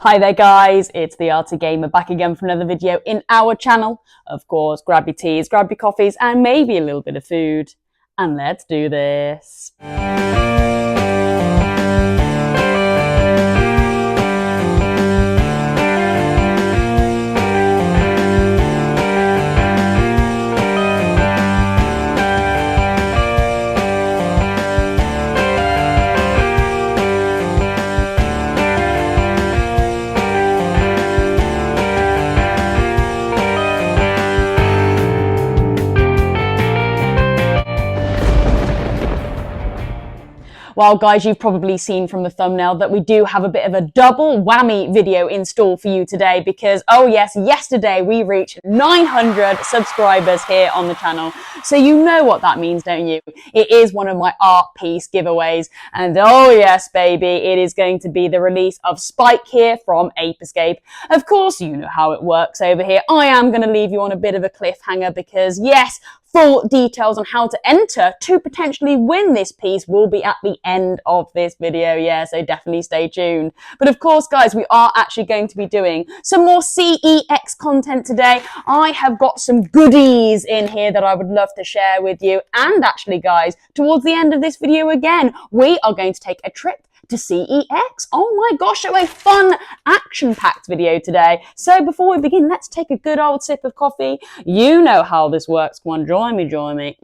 Hi there guys, it's the Arty Gamer back again for another video in our channel. Of course, grab your teas, grab your coffees and maybe a little bit of food. And let's do this. Well guys, you've probably seen from the thumbnail that we do have a bit of a double whammy video in store for you today because, oh yes, yesterday we reached 900 subscribers here on the channel. So you know what that means, don't you? It is one of my art piece giveaways. And oh yes, baby, it is going to be the release of Spike here from Ape Escape. Of course, you know how it works over here. I am going to leave you on a bit of a cliffhanger because yes, full details on how to enter to potentially win this piece will be at the end of this video. Yeah, so definitely stay tuned. But of course, guys, we are actually going to be doing some more CEX content today. I have got some goodies in here that I would love to share with you. And actually, guys, towards the end of this video again, we are going to take a trip to CEX. Oh my gosh, so a fun action-packed video today. So before we begin, let's take a good old sip of coffee. You know how this works. Come on, join me.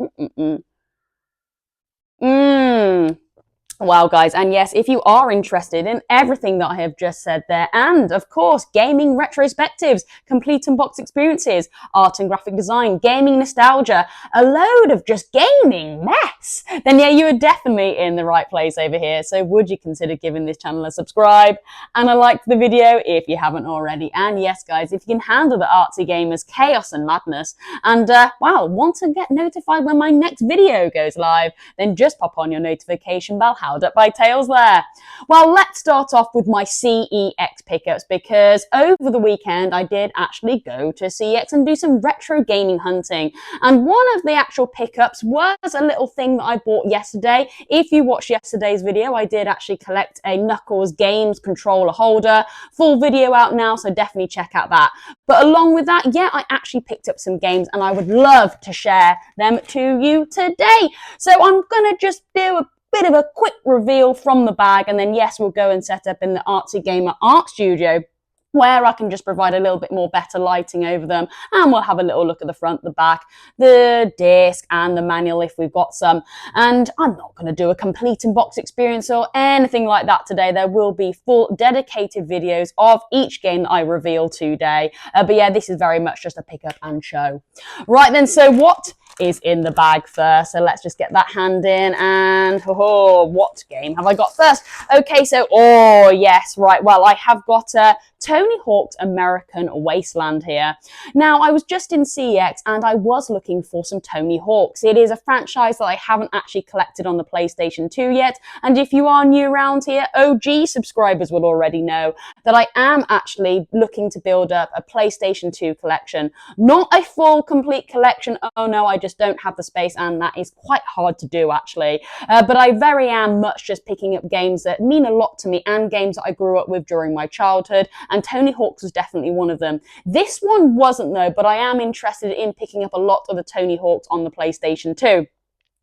Wow, guys, and yes, if you are interested in everything that I have just said there, and of course, gaming retrospectives, complete unbox experiences, art and graphic design, gaming nostalgia, a load of just gaming mess, then yeah, you are definitely in the right place over here. So would you consider giving this channel a subscribe and a like to the video if you haven't already? And yes, guys, if you can handle the Arty Gamers chaos and madness, and wow, want to get notified when my next video goes live, then just pop on your notification bell. Held up by tails there. Well, let's start off with my CEX pickups because over the weekend I did actually go to CEX and do some retro gaming hunting. And one of the actual pickups was a little thing that I bought yesterday. If you watched yesterday's video, I did actually collect a Knuckles Games controller holder. Full video out now, so definitely check out that. But along with that, yeah, I actually picked up some games and I would love to share them to you today. So I'm gonna just do a bit of a quick reveal from the bag, and then yes, we'll go and set up in the Arty Gamer art studio where I can just provide a little bit more better lighting over them, and we'll have a little look at the front, the back, the disc and the manual if we've got some. And I'm not going to do a complete unbox experience or anything like that today. There will be full dedicated videos of each game that I reveal today. But yeah, this is very much just a pick up and show. Right then, so what is in the bag first? So let's just get that hand in, and what game have I got first? Okay, so oh yes, right, well, I have got Tony Hawk's American Wasteland here. Now, I was just in CEX and I was looking for some Tony Hawks. It is a franchise that I haven't actually collected on the PlayStation 2 yet, and if you are new around here, OG subscribers will already know that I am actually looking to build up a PlayStation 2 collection. Not a full complete collection, oh no, I just don't have the space, and that is quite hard to do actually. But I very am much just picking up games that mean a lot to me and games that I grew up with during my childhood, and Tony Hawk's was definitely one of them. This one wasn't though, but I am interested in picking up a lot of the Tony Hawk's on the PlayStation 2.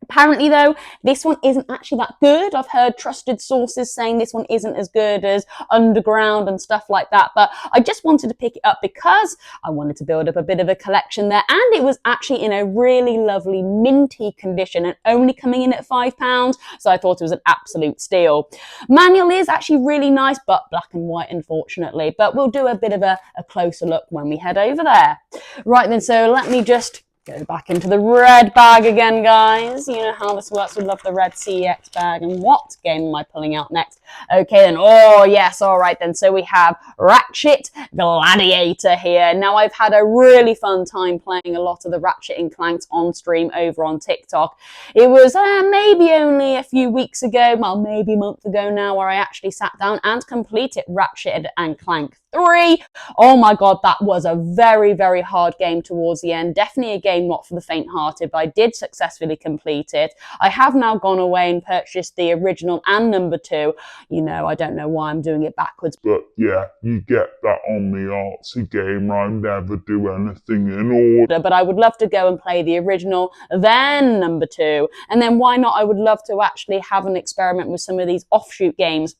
Apparently though, this one isn't actually that good. I've heard trusted sources saying this one isn't as good as Underground and stuff like that, but I just wanted to pick it up because I wanted to build up a bit of a collection there, and it was actually in a really lovely minty condition and only coming in at £5, so I thought it was an absolute steal. Manual is actually really nice, but black and white unfortunately, but we'll do a bit of a closer look when we head over there. Right then, so let me just go back into the red bag again, guys. You know how this works. We love the red CEX bag. And what game am I pulling out next? Okay, then. Oh, yes. All right, then. So we have Ratchet Gladiator here. Now, I've had a really fun time playing a lot of the Ratchet and Clanks on stream over on TikTok. It was maybe only a few weeks ago, well, maybe a month ago now, where I actually sat down and completed Ratchet and Clank 3. Oh my god, that was a very, very hard game towards the end. Definitely a game not for the faint-hearted, but I did successfully complete it. I have now gone away and purchased the original and number 2. You know, I don't know why I'm doing it backwards. But yeah, you get that on the artsy gamer. I never do anything in order. But I would love to go and play the original, then number 2. And then why not? I would love to actually have an experiment with some of these offshoot games.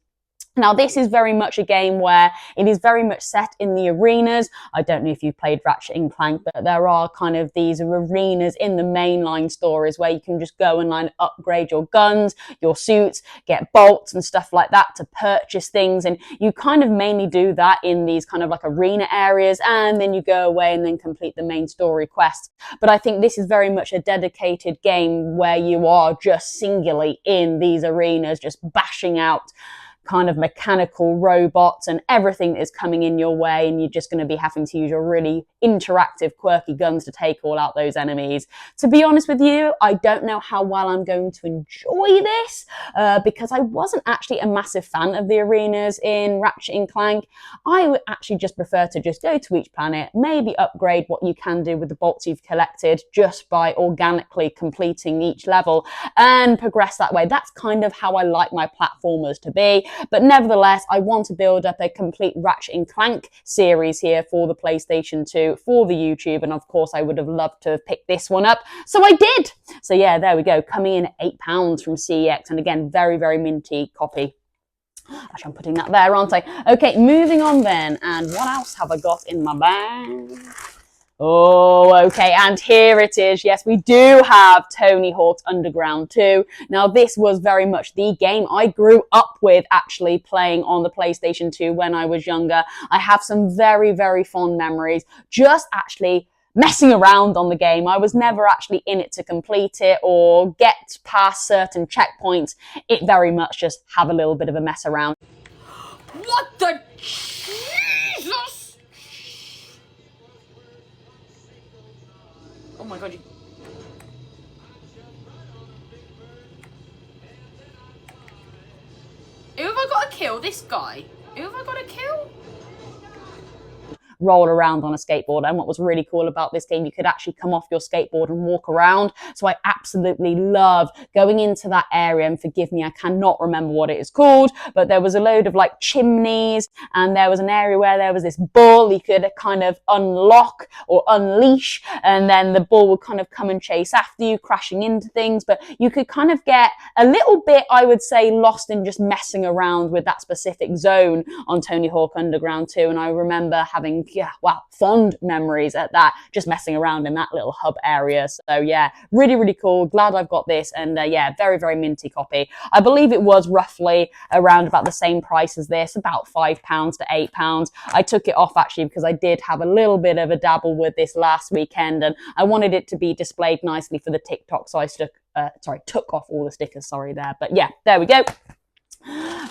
Now, this is very much a game where it is very much set in the arenas. I don't know if you've played Ratchet and Clank, but there are kind of these arenas in the mainline stories where you can just go and upgrade your guns, your suits, get bolts and stuff like that to purchase things. And you kind of mainly do that in these kind of like arena areas, and then you go away and then complete the main story quests. But I think this is very much a dedicated game where you are just singularly in these arenas, just bashing out kind of mechanical robots and everything that is coming in your way, and you're just going to be having to use your really interactive, quirky guns to take all out those enemies. To be honest with you, I don't know how well I'm going to enjoy this because I wasn't actually a massive fan of the arenas in Ratchet and Clank. I would actually just prefer to just go to each planet, maybe upgrade what you can do with the bolts you've collected just by organically completing each level and progress that way. That's kind of how I like my platformers to be. But nevertheless, I want to build up a complete Ratchet and Clank series here for the PlayStation 2, for the YouTube, and of course I would have loved to have picked this one up, so I did! So yeah, there we go, coming in at £8 from CEX, and again, very, very minty copy. Actually, I'm putting that there, aren't I? Okay, moving on then, and what else have I got in my bag? Oh, okay, and here it is. Yes, we do have Tony Hawk's Underground 2. Now, this was very much the game I grew up with, actually, playing on the PlayStation 2 when I was younger. I have some very, very fond memories, just actually messing around on the game. I was never actually in it to complete it or get past certain checkpoints. It very much just have a little bit of a mess around. What the Jesus? Oh my god, Who have I got to kill? This guy? Who have I got to kill? Roll around on a skateboard, and what was really cool about this game, you could actually come off your skateboard and walk around. So I absolutely loved going into that area, and forgive me, I cannot remember what it is called, but there was a load of like chimneys, and there was an area where there was this bull you could kind of unlock or unleash, and then the bull would kind of come and chase after you, crashing into things. But you could kind of get a little bit, I would say, lost in just messing around with that specific zone on Tony Hawk Underground 2, and I remember having fond memories at that, just messing around in that little hub area. So yeah, really, really cool. Glad I've got this, and yeah, very, very minty copy. I believe it was roughly around about the same price as this, about £5 to £8. I took it off actually because I did have a little bit of a dabble with this last weekend, and I wanted it to be displayed nicely for the TikTok, so I took off all the stickers, sorry there. But yeah, there we go.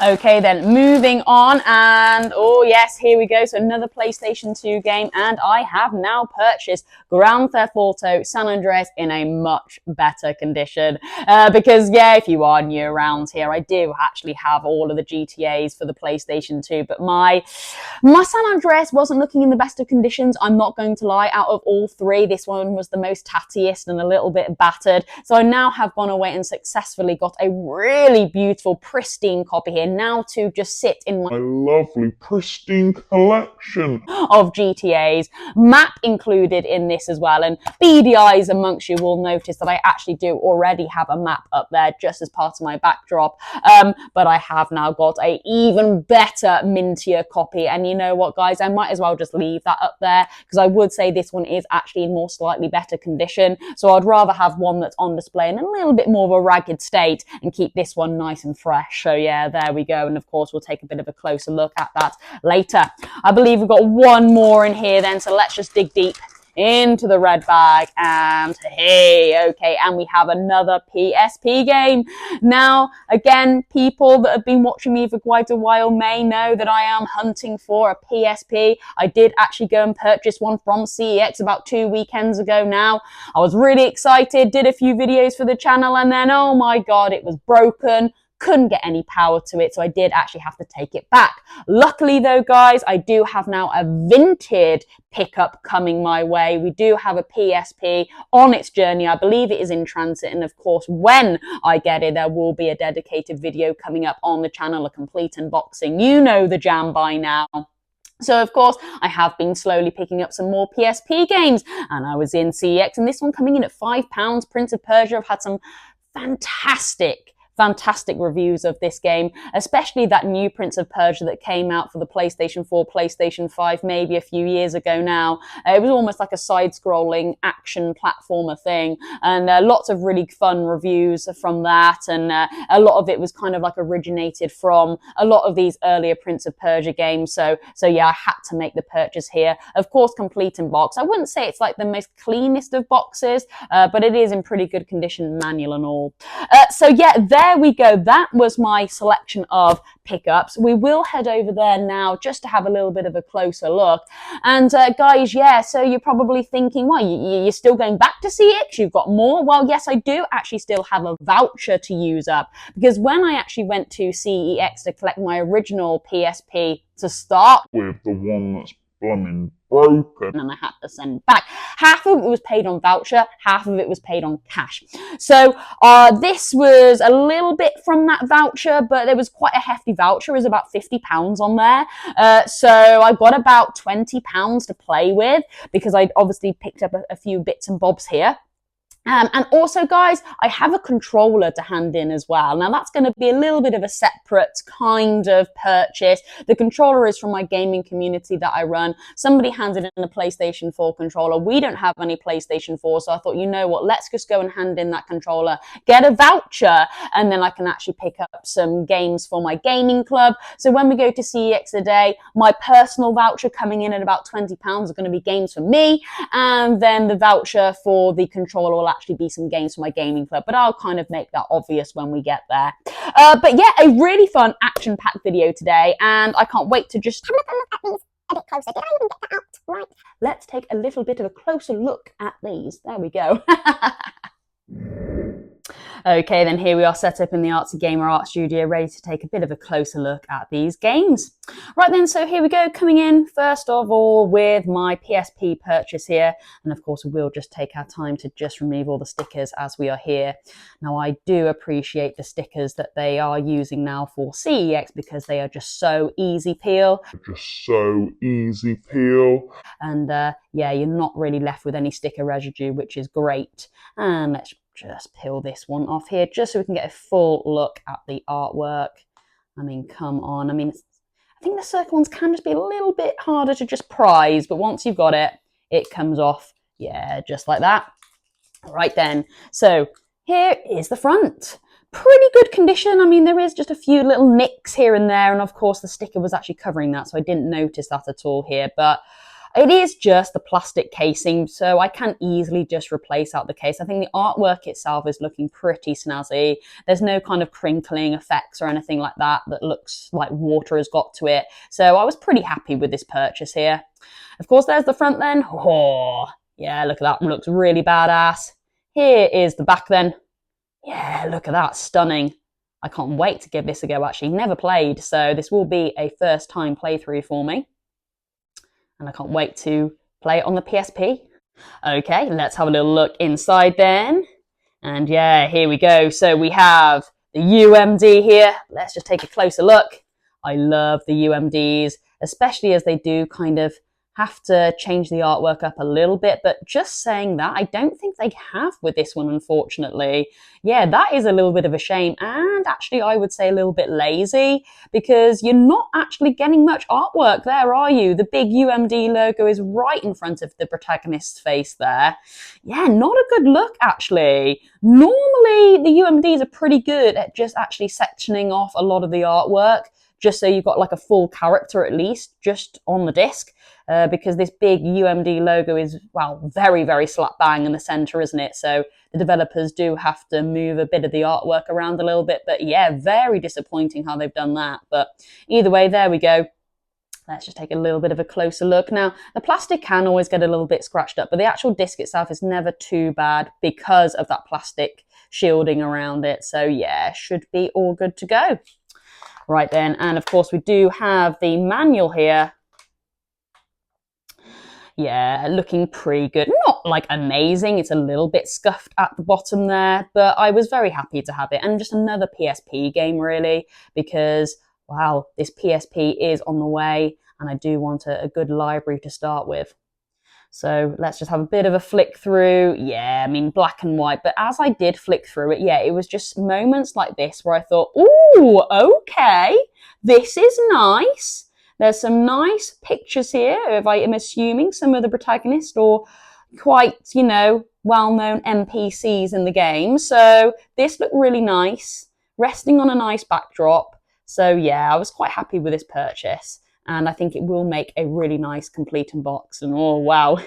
Okay, then moving on, and oh yes, here we go. So another PlayStation 2 game, and I have now purchased Grand Theft Auto San Andreas in a much better condition. Because yeah, if you are new around here, I do actually have all of the GTAs for the PlayStation 2, but my San Andreas wasn't looking in the best of conditions. I'm not going to lie. Out of all three, this one was the most tattiest and a little bit battered. So I now have gone away and successfully got a really beautiful, pristine copy here now to just sit in my lovely pristine collection of GTAs, map included in this as well. And beady eyes amongst you will notice that I actually do already have a map up there just as part of my backdrop, but I have now got a even better, mintier copy. And you know what, guys, I might as well just leave that up there, because I would say this one is actually in more slightly better condition, so I'd rather have one that's on display in a little bit more of a ragged state and keep this one nice and fresh. So yeah, there we go. And of course, we'll take a bit of a closer look at that later. I believe we've got one more in here then, so let's just dig deep into the red bag, and hey, okay, and we have another PSP game. Now, again, people that have been watching me for quite a while may know that I am hunting for a PSP. I did actually go and purchase one from CEX about 2 weekends ago now. I was really excited, did a few videos for the channel, and then, oh my god, it was broken, couldn't get any power to it, so I did actually have to take it back. Luckily though, guys, I do have now a vintage pickup coming my way. We do have a PSP on its journey. I believe it is in transit, and of course when I get it there will be a dedicated video coming up on the channel, a complete unboxing. You know the jam by now. So of course I have been slowly picking up some more PSP games, and I was in CEX, and this one coming in at £5, Prince of Persia. I've had some fantastic reviews of this game, especially that new Prince of Persia that came out for the PlayStation 4, PlayStation 5, maybe a few years ago now. It was almost like a side-scrolling action platformer thing, and lots of really fun reviews from that, and a lot of it was kind of like originated from a lot of these earlier Prince of Persia games. So yeah, I had to make the purchase here. Of course, complete in box. I wouldn't say it's like the most cleanest of boxes, but it is in pretty good condition, manual and all. So yeah, there we go. That was my selection of pickups. We will head over there now just to have a little bit of a closer look. And guys, yeah, so you're probably thinking, well, you're still going back to CEX? You've got more? Well, yes, I do actually still have a voucher to use up, because when I actually went to CEX to collect my original PSP to start with, the one that's blooming broken, and I had to send back. Half of it was paid on voucher, half of it was paid on cash. So this was a little bit from that voucher, but it was quite a hefty voucher. It was about £50 on there. So I got about £20 to play with, because I'd obviously picked up a few bits and bobs here. And also, guys, I have a controller to hand in as well. Now, that's going to be a little bit of a separate kind of purchase. The controller is from my gaming community that I run. Somebody handed in a PlayStation 4 controller. We don't have any PlayStation 4, so I thought, you know what, let's just go and hand in that controller, get a voucher, and then I can actually pick up some games for my gaming club. So when we go to CEX today, my personal voucher coming in at about £20 are going to be games for me, and then the voucher for the controller will actually be some games for my gaming club, but I'll kind of make that obvious when we get there. But yeah, a really fun action-packed video today, and I can't wait to just have a look at these a bit closer. Did I even get that out? Right. Let's take a little bit of a closer look at these. There we go. Okay, then here we are set up in the Artsy Gamer Art Studio, ready to take a bit of a closer look at these games. Right then, so here we go, coming in first of all with my PSP purchase here. And of course, we'll just take our time to just remove all the stickers as we are here. Now, I do appreciate the stickers that they are using now for CEX, because they are just so easy peel. And yeah, you're not really left with any sticker residue, which is great. And let's just peel this one off here, just so we can get a full look at the artwork. I mean, come on. I mean, I think the circle ones can just be a little bit harder to just prize, but once you've got it, it comes off, yeah, just like that. Right then, so here is the front. Pretty good condition. I mean, there is just a few little nicks here and there, and of course the sticker was actually covering that, so I didn't notice that at all here, but it is just the plastic casing, so I can easily just replace out the case. I think the artwork itself is looking pretty snazzy. There's no kind of crinkling effects or anything like that that looks like water has got to it. So I was pretty happy with this purchase here. Of course, there's the front then. Oh, yeah, look at that. It looks really badass. Here is the back then. Yeah, look at that. Stunning. I can't wait to give this a go, actually. Never played, so this will be a first-time playthrough for me. And I can't wait to play it on the PSP. Okay, let's have a little look inside then. And yeah, here we go. So we have the UMD here. Let's just take a closer look. I love the UMDs, especially as they do kind of have to change the artwork up a little bit, but just saying that, I don't think they have with this one, unfortunately. Yeah, that is a little bit of a shame, and actually I would say a little bit lazy, because you're not actually getting much artwork there, are you? The big UMD logo is right in front of the protagonist's face there. Yeah, not a good look, actually. Normally, the UMDs are pretty good at just actually sectioning off a lot of the artwork, just so you've got like a full character at least, just on the disc. Because this big UMD logo is, well, very, very slap bang in the center, isn't it? So the developers do have to move a bit of the artwork around a little bit. But yeah, very disappointing how they've done that. But either way, there we go. Let's just take a little bit of a closer look. Now, the plastic can always get a little bit scratched up, but the actual disc itself is never too bad because of that plastic shielding around it. So yeah, should be all good to go. Right then, and of course we do have the manual here. Yeah, looking pretty good. Not like amazing, it's a little bit scuffed at the bottom there, but I was very happy to have it. And just another PSP game really, because wow, this PSP is on the way and I do want a good library to start with. So let's just have a bit of a flick through. Yeah, I mean, black and white. But as I did flick through it, yeah, it was just moments like this where I thought, ooh, okay, this is nice. There's some nice pictures here of, I am assuming, some of the protagonists or quite, you know, well-known NPCs in the game. So this looked really nice, resting on a nice backdrop. So yeah, I was quite happy with this purchase. And I think it will make a really nice complete unbox. And oh, wow.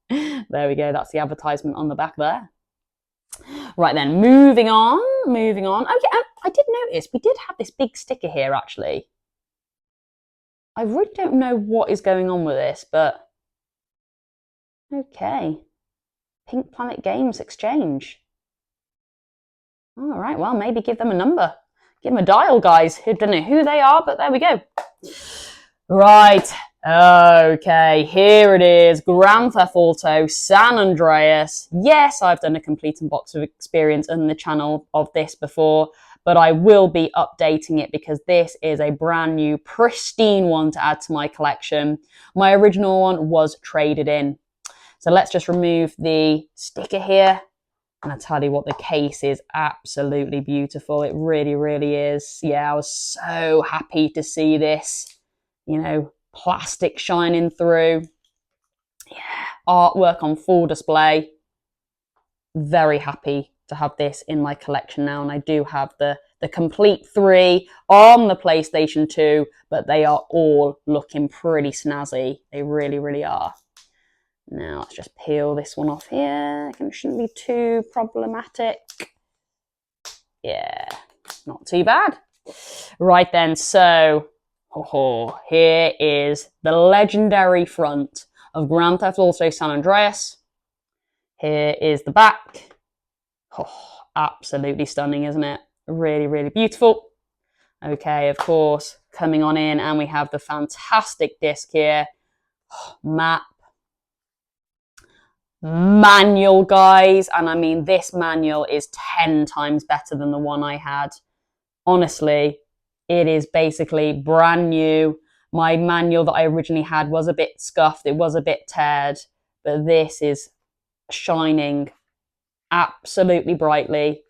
There we go. That's the advertisement on the back there. Right then, moving on. Okay, I did notice we did have this big sticker here, actually. I really don't know what is going on with this, but okay. Pink Planet Games Exchange. All right, well, maybe give them a number. Give them a dial, guys. I don't know who they are, but there we go. Right, okay, here it is, Grand Theft Auto San Andreas. Yes, I've done a complete unboxing experience on the channel of this before, but I will be updating it because this is a brand new, pristine one to add to my collection. My original one was traded in. So let's just remove the sticker here. And I tell you what, the case is absolutely beautiful. It really, really is. Yeah, I was so happy to see this. You know, plastic shining through. Yeah, artwork on full display. Very happy to have this in my collection now. And I do have the complete 3 on the PlayStation 2, but they are all looking pretty snazzy. They really, really are. Now, let's just peel this one off here. It shouldn't be too problematic. Yeah, not too bad. Right then, so oh, here is the legendary front of Grand Theft Auto San Andreas. Here is the back. Oh, absolutely stunning, isn't it? Really, really beautiful. Okay, of course, coming on in, and we have the fantastic disc here. Oh, map. Manual, guys. And I mean, this manual is 10 times better than the one I had. Honestly, it is basically brand new. My manual that I originally had was a bit scuffed. It was a bit teared, but this is shining absolutely brightly.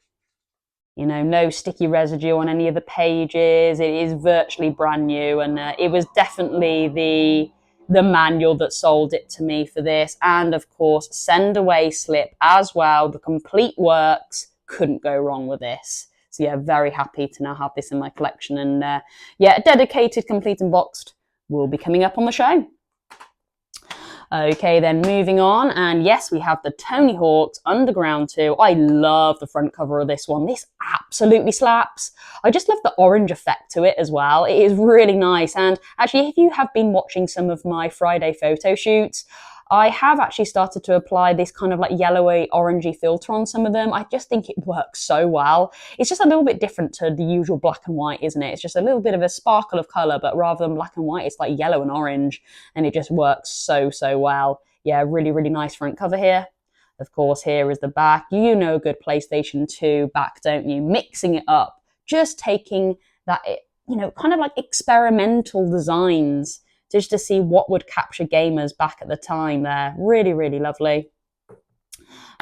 You know, no sticky residue on any of the pages. It is virtually brand new, and it was definitely the manual that sold it to me for this. And of course, send away slip as well. The complete works. Couldn't go wrong with this. So yeah, very happy to now have this in my collection. And yeah, dedicated, complete and boxed will be coming up on the show. Okay, then moving on. And yes, we have the Tony Hawk's Underground 2. I love the front cover of this one. This absolutely slaps. I just love the orange effect to it as well. It is really nice. And actually, if you have been watching some of my Friday photo shoots, I have actually started to apply this kind of like yellowy, orangey filter on some of them. I just think it works so well. It's just a little bit different to the usual black and white, isn't it? It's just a little bit of a sparkle of colour, but rather than black and white, it's like yellow and orange, and it just works so, so well. Yeah, really, really nice front cover here. Of course, here is the back. You know a good PlayStation 2 back, don't you? Mixing it up. Just taking that, you know, kind of like experimental designs just to see what would capture gamers back at the time there. Really, really lovely.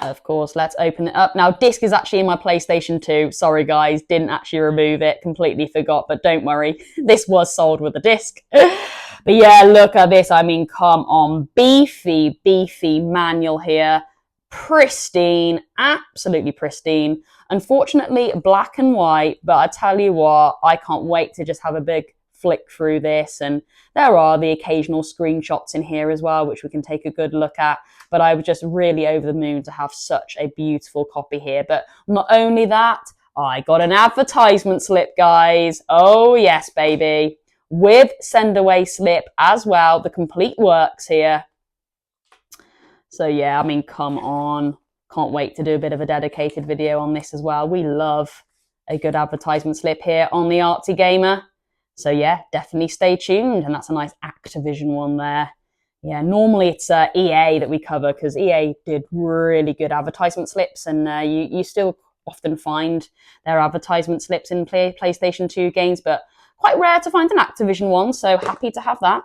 Of course, let's open it up. Now, disc is actually in my PlayStation 2. Sorry, guys, didn't actually remove it. Completely forgot, but don't worry. This was sold with a disc. But yeah, look at this. I mean, come on. Beefy, beefy manual here. Pristine, absolutely pristine. Unfortunately, black and white, but I tell you what, I can't wait to just have a big flick through this, and there are the occasional screenshots in here as well, which we can take a good look at. But I was just really over the moon to have such a beautiful copy here. But not only that, I got an advertisement slip, guys. Oh yes, baby, with send away slip as well. The complete works here. So yeah, I mean, come on. Can't wait to do a bit of a dedicated video on this as well. We love a good advertisement slip here on the Artsy Gamer. So yeah, definitely stay tuned. And that's a nice Activision one there. Yeah, normally it's EA that we cover because EA did really good advertisement slips, and you still often find their advertisement slips in PlayStation 2 games, but quite rare to find an Activision one, so happy to have that.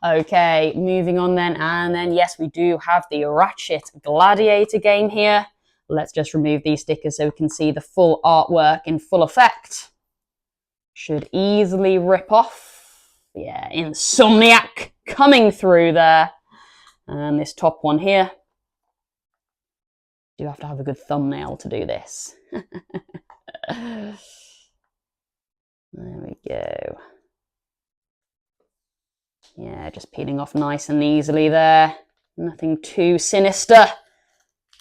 Okay, moving on then, and then yes, we do have the Ratchet Gladiator game here. Let's just remove these stickers so we can see the full artwork in full effect. Should easily rip off. Yeah, Insomniac coming through there. And this top one here. You have to have a good thumbnail to do this. There we go. Yeah, just peeling off nice and easily there. Nothing too sinister.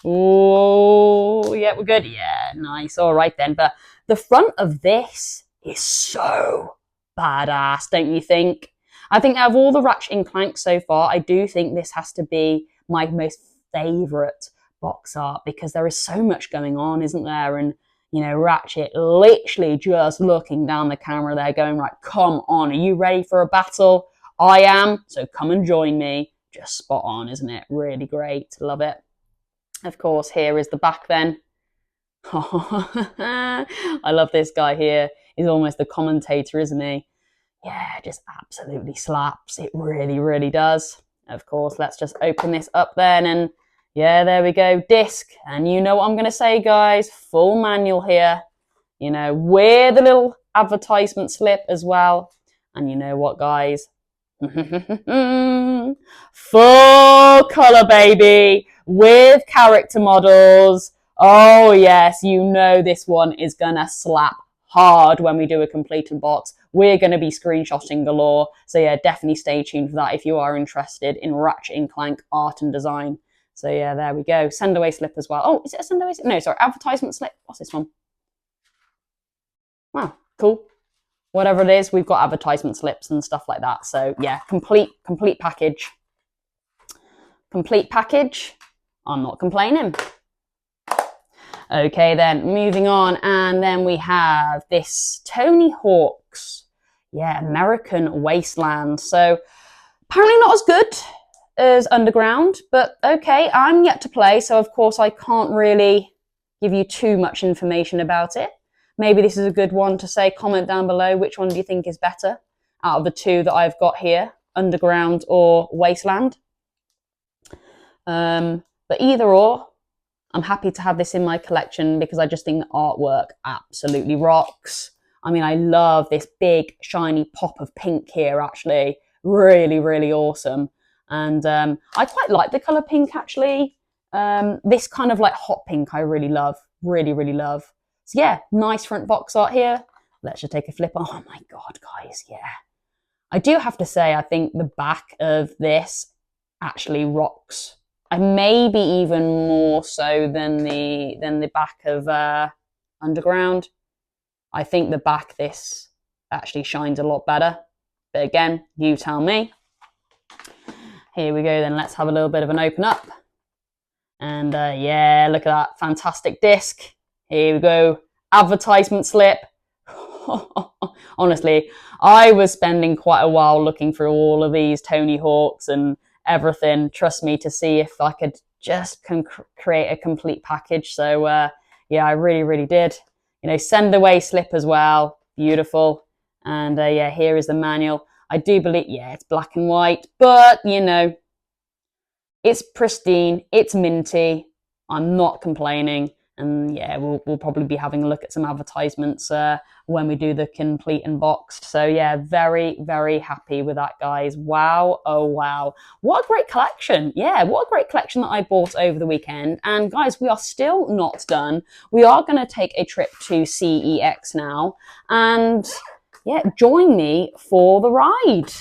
Oh, yeah, we're good. Yeah, nice. All right then. But the front of this is so badass, don't you think? I think out of all the Ratchet & Clank so far, I do think this has to be my most favourite box art because there is so much going on, isn't there? And, you know, Ratchet literally just looking down the camera there going, right, come on, are you ready for a battle? I am, so come and join me. Just spot on, isn't it? Really great. Love it. Of course, here is the back then. I love this guy here. He's almost the commentator, isn't he? Yeah, just absolutely slaps. It really, really does. Of course, let's just open this up then. And yeah, there we go. Disc. And you know what I'm going to say, guys. Full manual here. You know, with a little advertisement slip as well. And you know what, guys? Full colour, baby, with character models. Oh yes, you know this one is gonna slap hard when we do a complete unbox. We're gonna be screenshotting galore, so yeah, definitely stay tuned for that if you are interested in Ratchet & Clank art and design. So yeah, there we go. Send away slip as well. Oh, is it a send away slip? No, sorry, advertisement slip. What's this one? Wow, cool. Whatever it is, we've got advertisement slips and stuff like that. So yeah, complete package. Complete package. I'm not complaining. Okay then, moving on. And then we have this Tony Hawk's, yeah, American Wasteland. So apparently not as good as Underground, but okay, I'm yet to play. So of course I can't really give you too much information about it. Maybe this is a good one to say, comment down below, which one do you think is better out of the two that I've got here, Underground or Wasteland? But either or, I'm happy to have this in my collection because I just think the artwork absolutely rocks. I mean, I love this big, shiny pop of pink here, actually. Really, really awesome. And I quite like the colour pink, actually. This kind of like hot pink I really love. Really, really love. So yeah, nice front box art here. Let's just take a flip. Oh my God, guys, yeah. I do have to say, I think the back of this actually rocks. Maybe even more so than the back of Underground. I think the back this actually shines a lot better. But again, you tell me. Here we go then, let's have a little bit of an open up. And yeah, look at that, fantastic disc. Here we go, advertisement slip. Honestly, I was spending quite a while looking through all of these Tony Hawks and everything, trust me, to see if I could just create a complete package. So yeah, I really, really did. You know, send away slip as well, beautiful. And yeah, here is the manual. I do believe, yeah, it's black and white, but you know, it's pristine, it's minty. I'm not complaining. And yeah, we'll probably be having a look at some advertisements when we do the complete unboxed. So yeah, very, very happy with that, guys. Wow, oh wow. What a great collection. Yeah, what a great collection that I bought over the weekend. And guys, we are still not done. We are going to take a trip to CEX now. And yeah, join me for the ride.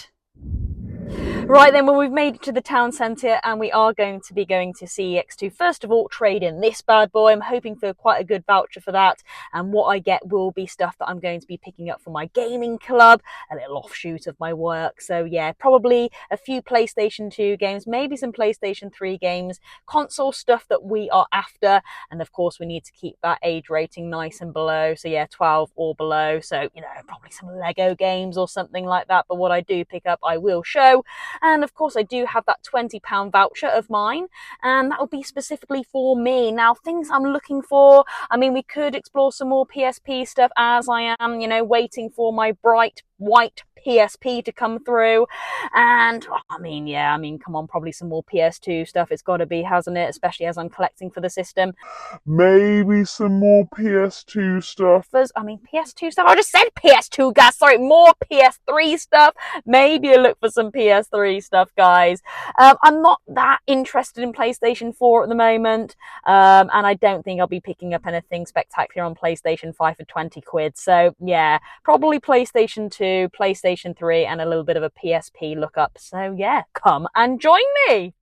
Right then, well, we've made it to the town centre and we are going to be going to CEX to first of all trade in this bad boy. I'm hoping for quite a good voucher for that, and what I get will be stuff that I'm going to be picking up for my gaming club, a little offshoot of my work. So yeah, probably a few PlayStation 2 games, maybe some PlayStation 3 games, console stuff that we are after, and of course we need to keep that age rating nice and below, so yeah, 12 or below. So, you know, probably some Lego games or something like that, but what I do pick up I will show. And of course I do have that £20 voucher of mine, and that will be specifically for me. Now, things I'm looking for, I mean, we could explore some more PSP stuff, as I am, you know, waiting for my bright white PSP to come through. And I mean, yeah, I mean, come on, probably some more PS2 stuff. It's got to be, hasn't it? Especially as I'm collecting for the system. Maybe some more PS2 stuff. I mean, PS2 stuff. I just said PS2, guys. Sorry, more PS3 stuff. Maybe a look for some PS3 stuff, guys. I'm not that interested in PlayStation 4 at the moment, and I don't think I'll be picking up anything spectacular on PlayStation 5 for 20 quid. So yeah, probably PlayStation 2, PlayStation 3, and a little bit of a PSP lookup. So yeah, come and join me.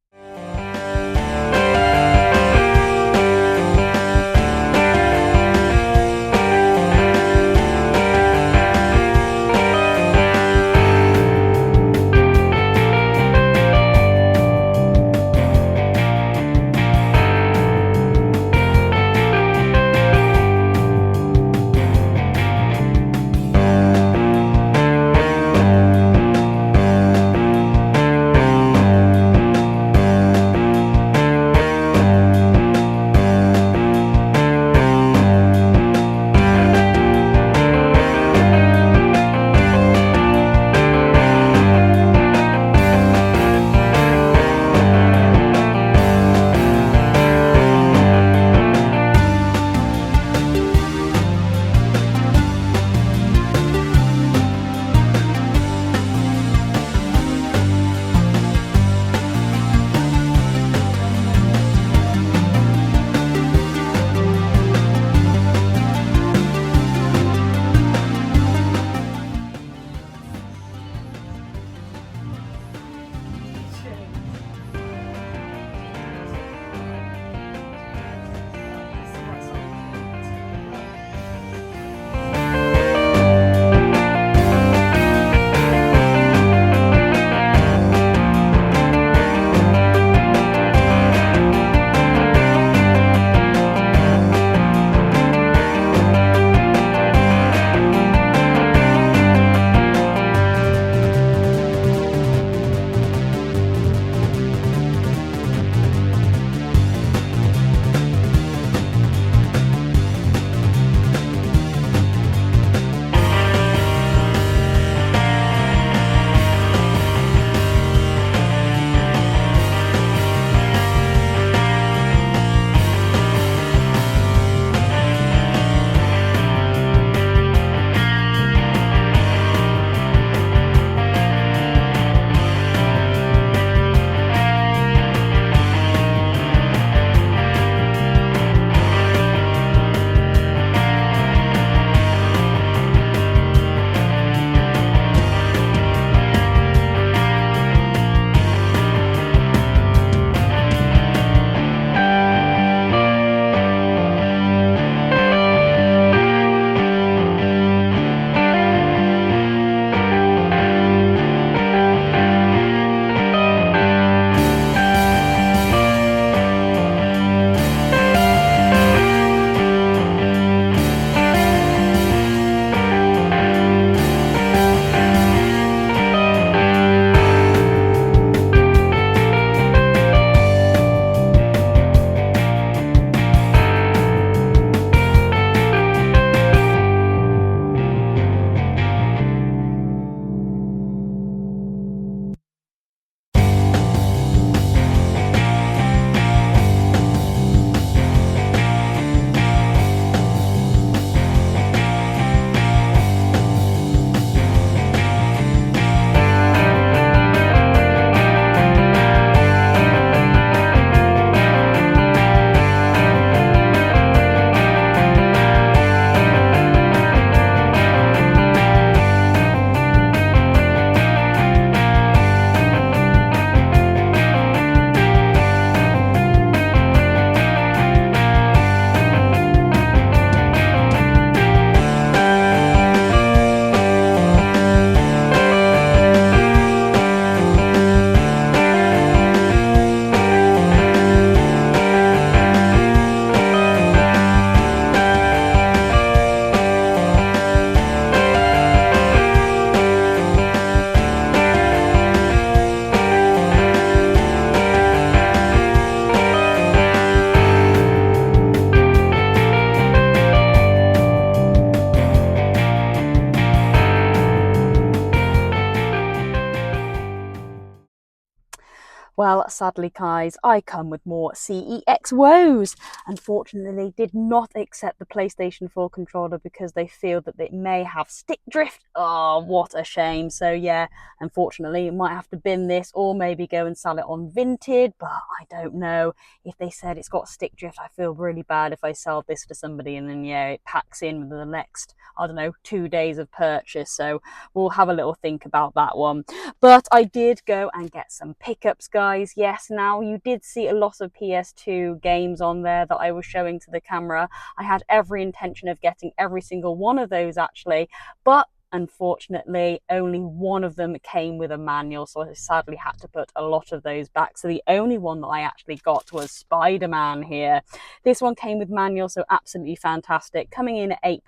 Well, sadly, guys, I come with more CEX woes. Unfortunately, they did not accept the PlayStation 4 controller because they feel that it may have stick drift. Oh, what a shame. So yeah, unfortunately, you might have to bin this or maybe go and sell it on Vinted, but I don't know. If they said it's got stick drift, I feel really bad if I sell this to somebody and then, yeah, it packs in within the next, I don't know, 2 days of purchase. So we'll have a little think about that one. But I did go and get some pickups, guys. Yes, now you did see a lot of PS2 games on there that I was showing to the camera. I had every intention of getting every single one of those actually, but unfortunately only one of them came with a manual, so I sadly had to put a lot of those back. So the only one that I actually got was Spider-Man here. This one came with manual, so absolutely fantastic, coming in at £8,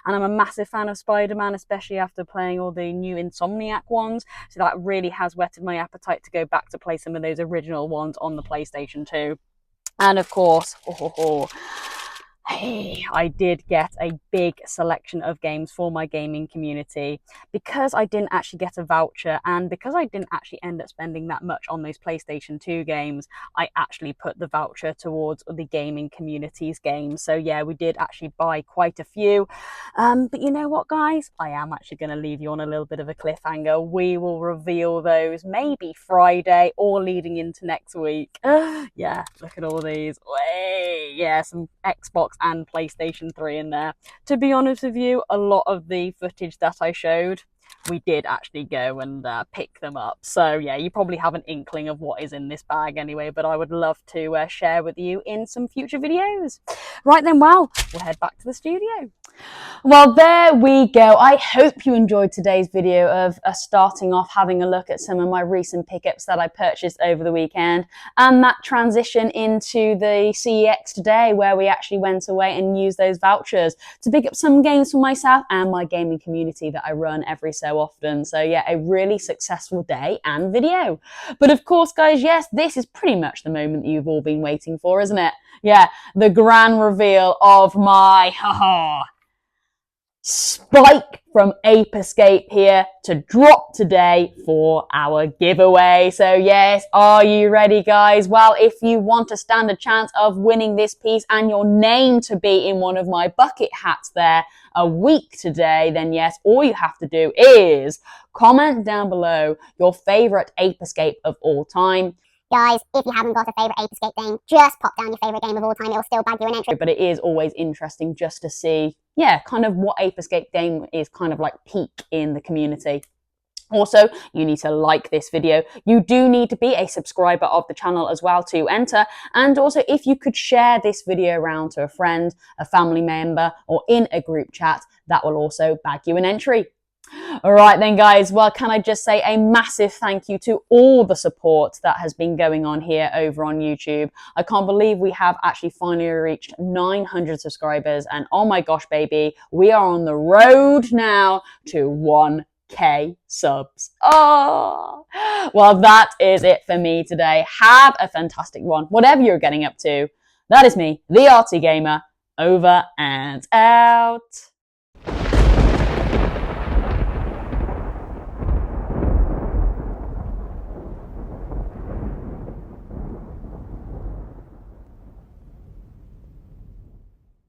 and I'm a massive fan of Spider-Man, especially after playing all the new Insomniac ones, so that really has whetted my appetite to go back to play some of those original ones on the PlayStation 2. And of course, hey, I did get a big selection of games for my gaming community. Because I didn't actually get a voucher and because I didn't actually end up spending that much on those PlayStation 2 games, I actually put the voucher towards the gaming community's games. So yeah, we did actually buy quite a few. But you know what, guys? I am actually going to leave you on a little bit of a cliffhanger. We will reveal those maybe Friday or leading into next week. Yeah, look at all these. Way, yeah, some Xbox and PlayStation 3 in there. To be honest with you, a lot of the footage that I showed, we did actually go and pick them up. So yeah, you probably have an inkling of what is in this bag anyway, but I would love to share with you in some future videos. Right then, well, we'll head back to the studio. Well, there we go. I hope you enjoyed today's video of us starting off having a look at some of my recent pickups that I purchased over the weekend, and that transition into the CEX today where we actually went away and used those vouchers to pick up some games for myself and my gaming community that I run every so often. So yeah, a really successful day and video. But of course, guys, yes, this is pretty much the moment that you've all been waiting for, isn't it? Yeah, the grand reveal of my Spike from Ape Escape here to drop today for our giveaway. So yes, are you ready, guys? Well, if you want to stand a chance of winning this piece and your name to be in one of my bucket hats there a week today, then yes, all you have to do is comment down below your favorite Ape Escape of all time. Guys, if you haven't got a favourite Ape Escape game, just pop down your favourite game of all time. It'll still bag you an entry. But it is always interesting just to see, yeah, kind of what Ape Escape game is kind of like peak in the community. Also, you need to like this video. You do need to be a subscriber of the channel as well to enter. And also, if you could share this video around to a friend, a family member, or in a group chat, that will also bag you an entry. All right then, guys, well, can I just say a massive thank you to all the support that has been going on here over on YouTube. I can't believe we have actually finally reached 900 subscribers, and oh my gosh, baby, we are on the road now to 1K subs. Oh, well, that is it for me today. Have a fantastic one, whatever you're getting up to. That is me, the Arty Gamer, over and out.